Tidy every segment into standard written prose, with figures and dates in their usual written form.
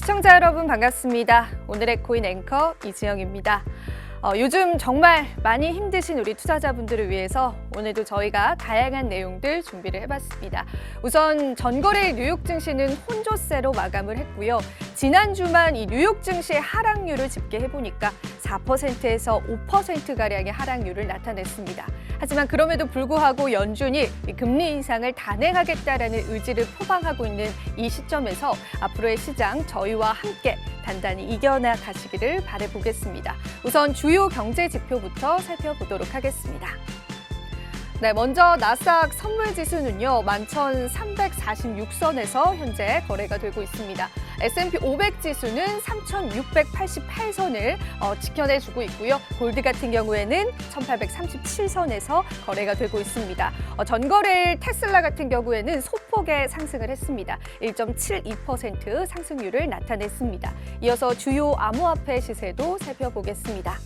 시청자 여러분 반갑습니다. 오늘의 코인 앵커 이지영입니다. 요즘 정말 많이 힘드신 우리 투자자분들을 위해서 오늘도 저희가 다양한 내용들 준비를 해봤습니다. 우선 전거래일 뉴욕 증시는 혼조세로 마감을 했고요. 지난주만 이 뉴욕 증시의 하락률을 집계해보니까 4%에서 5%가량의 하락률을 나타냈습니다. 하지만 그럼에도 불구하고 연준이 금리 인상을 단행하겠다라는 의지를 표방하고 있는 이 시점에서 앞으로의 시장 저희와 함께 단단히 이겨나가시기를 바라보겠습니다. 우선 주요 경제 지표부터 살펴보도록 하겠습니다. 네, 먼저 나스닥 선물 지수는요, 11,346선에서 현재 거래가 되고 있습니다. S&P 500 지수는 3,688선을 지켜내주고 있고요. 골드 같은 경우에는 1,837선에서 거래가 되고 있습니다. 전거래일 테슬라 같은 경우에는 소폭의 상승을 했습니다. 1.72% 상승률을 나타냈습니다. 이어서 주요 암호화폐 시세도 살펴보겠습니다.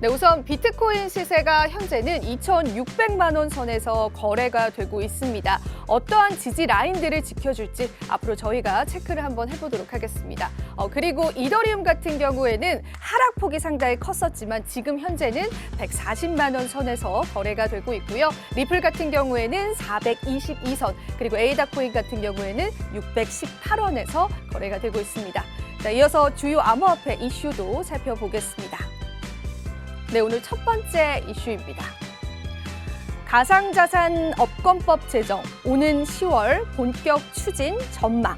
네, 우선 비트코인 시세가 현재는 2,600만 원 선에서 거래가 되고 있습니다. 어떠한 지지 라인들을 지켜줄지 앞으로 저희가 체크를 한번 해보도록 하겠습니다. 그리고 이더리움 같은 경우에는 하락폭이 상당히 컸었지만 지금 현재는 140만 원 선에서 거래가 되고 있고요. 리플 같은 경우에는 422선, 그리고 에이다코인 같은 경우에는 618원에서 거래가 되고 있습니다. 자, 이어서 주요 암호화폐 이슈도 살펴보겠습니다. 네, 오늘 첫 번째 이슈입니다. 가상자산 업권법 제정, 오는 10월 본격 추진 전망.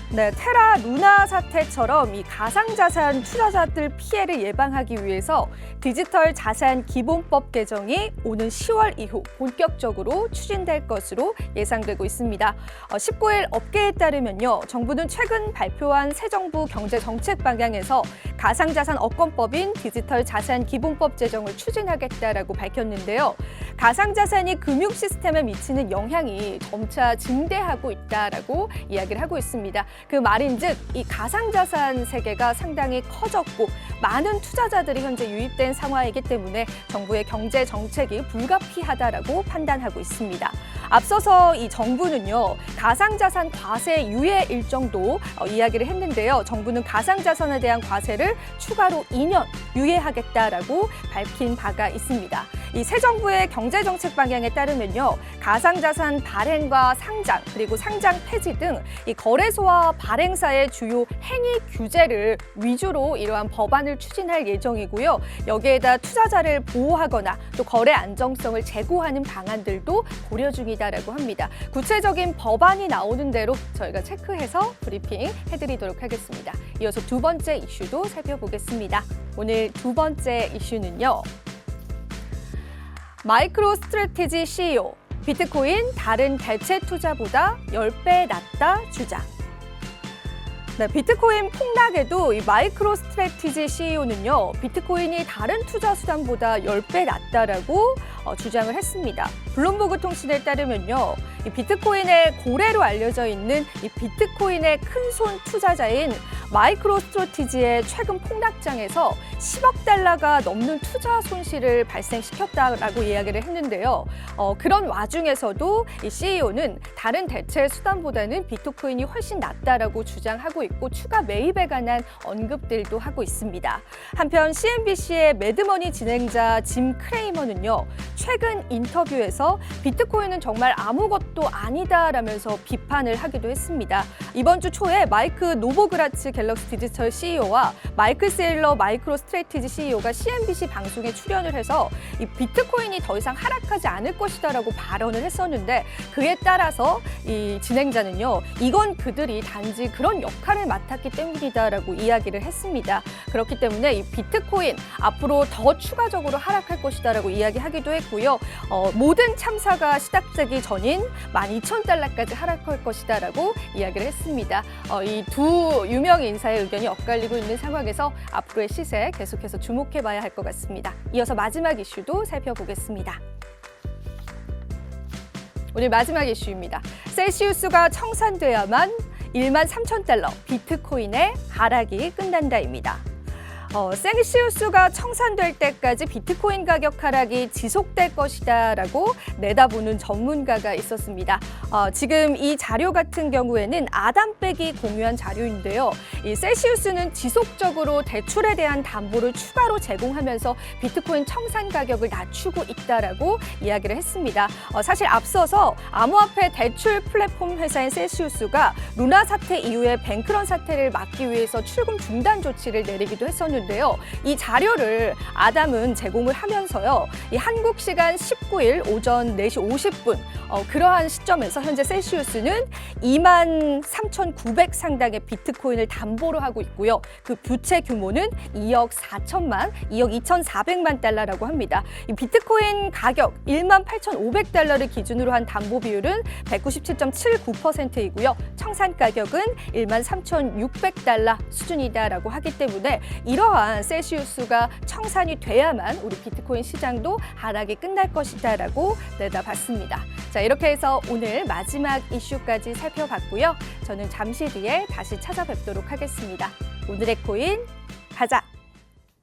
네, 테라 루나 사태처럼 이 가상자산 투자자들 피해를 예방하기 위해서 디지털 자산 기본법 개정이 오는 10월 이후 본격적으로 추진될 것으로 예상되고 있습니다. 19일 업계에 따르면요, 정부는 최근 발표한 새 정부 경제 정책 방향에서 가상자산 업권법인 디지털 자산 기본법 제정을 추진하겠다라고 밝혔는데요. 가상자산이 금융 시스템에 미치는 영향이 점차 증대하고 있다라고 이야기를 하고 있습니다. 그 말인즉 이 가상자산 세계가 상당히 커졌고 많은 투자자들이 현재 유입된 상황이기 때문에 정부의 경제 정책이 불가피하다라고 판단하고 있습니다. 앞서서 이 정부는요, 가상자산 과세 유예 일정도 이야기를 했는데요. 정부는 가상자산에 대한 과세를 추가로 2년 유예하겠다라고 밝힌 바가 있습니다. 이 새 정부의 경제 정책 방향에 따르면요, 가상자산 발행과 상장, 그리고 상장 폐지 등 이 거래소와 발행사의 주요 행위 규제를 위주로 이러한 법안을 추진할 예정이고요. 여기에다 투자자를 보호하거나 또 거래 안정성을 제고하는 방안들도 고려 중이다라고 합니다. 구체적인 법안이 나오는 대로 저희가 체크해서 브리핑 해드리도록 하겠습니다. 이어서 두 번째 이슈도 살펴보겠습니다. 오늘 두 번째 이슈는요, 마이크로 스트래티지 CEO, 비트코인 다른 대체 투자보다 10배 낫다 주장. 네, 비트코인 폭락에도 이 마이크로 스트래티지 CEO는요, 비트코인이 다른 투자 수단보다 10배 낫다라고 주장을 했습니다. 블룸버그 통신에 따르면요, 이 비트코인의 고래로 알려져 있는 이 비트코인의 큰손 투자자인 마이크로 스트래티지의 최근 폭락장에서 10억 달러가 넘는 투자 손실을 발생시켰다라고 이야기를 했는데요. 그런 와중에서도 이 CEO는 다른 대체 수단보다는 비트코인이 훨씬 낫다라고 주장하고 있고 추가 매입에 관한 언급들도 하고 있습니다. 한편 CNBC의 매드머니 진행자 짐 크레이머는요, 최근 인터뷰에서 비트코인은 정말 아무것도 아니다라면서 비판을 하기도 했습니다. 이번 주 초에 마이크 노보그라츠 갤럭시 디지털 CEO와 마이클 세일러 마이크로 스트래티지 CEO가 CNBC 방송에 출연을 해서 이 비트코인이 더 이상 하락하지 않을 것이다라고 발언을 했었는데, 그에 따라서 이 진행자는요, 이건 그들이 단지 그런 역할을 맡았기 때문이다라고 이야기를 했습니다. 그렇기 때문에 이 비트코인 앞으로 더 추가적으로 하락할 것이다라고 이야기하기도 했고요. 모든 참사가 시작되기 전인 12,000달러까지 하락할 것이다라고 이야기를 했습니다. 이 두 유명 인사의 의견이 엇갈리고 있는 상황에서 앞으로의 시세 계속해서 주목해봐야 할 것 같습니다. 이어서 마지막 이슈도 살펴보겠습니다. 오늘 마지막 이슈입니다. 셀시우스가 청산돼야만 13,000달러, 비트코인의 하락이 끝난다입니다. 셀시우스가 청산될 때까지 비트코인 가격 하락이 지속될 것이다라고 내다보는 전문가가 있었습니다. 지금 이 자료 같은 경우에는 아담백이 공유한 자료인데요. 이 셀시우스는 지속적으로 대출에 대한 담보를 추가로 제공하면서 비트코인 청산 가격을 낮추고 있다라고 이야기를 했습니다. 사실 앞서서 암호화폐 대출 플랫폼 회사인 셀시우스가 루나 사태 이후에 뱅크런 사태를 막기 위해서 출금 중단 조치를 내리기도 했었는데요. 이 자료를 아담은 제공을 하면서요. 이 한국 시간 19일 오전 4시 50분 그러한 시점에서 현재 셀시우스는 23,900 상당의 비트코인을 담보로 하고 있고요. 그 부채 규모는 2억 2,400만 달러라고 합니다. 이 비트코인 가격 18,500달러를 기준으로 한 담보 비율은 197.79%이고요. 청산 가격은 13,600달러 수준이다라고 하기 때문에 이러한 셀시우스가 청산이 돼야만 우리 비트코인 시장도 하락이 끝날 것이다라고 내다봤습니다. 자, 이렇게 해서 오늘 마지막 이슈까지 살펴봤고요. 저는 잠시 뒤에 다시 찾아뵙도록 하겠습니다. 오늘의 코인 가자!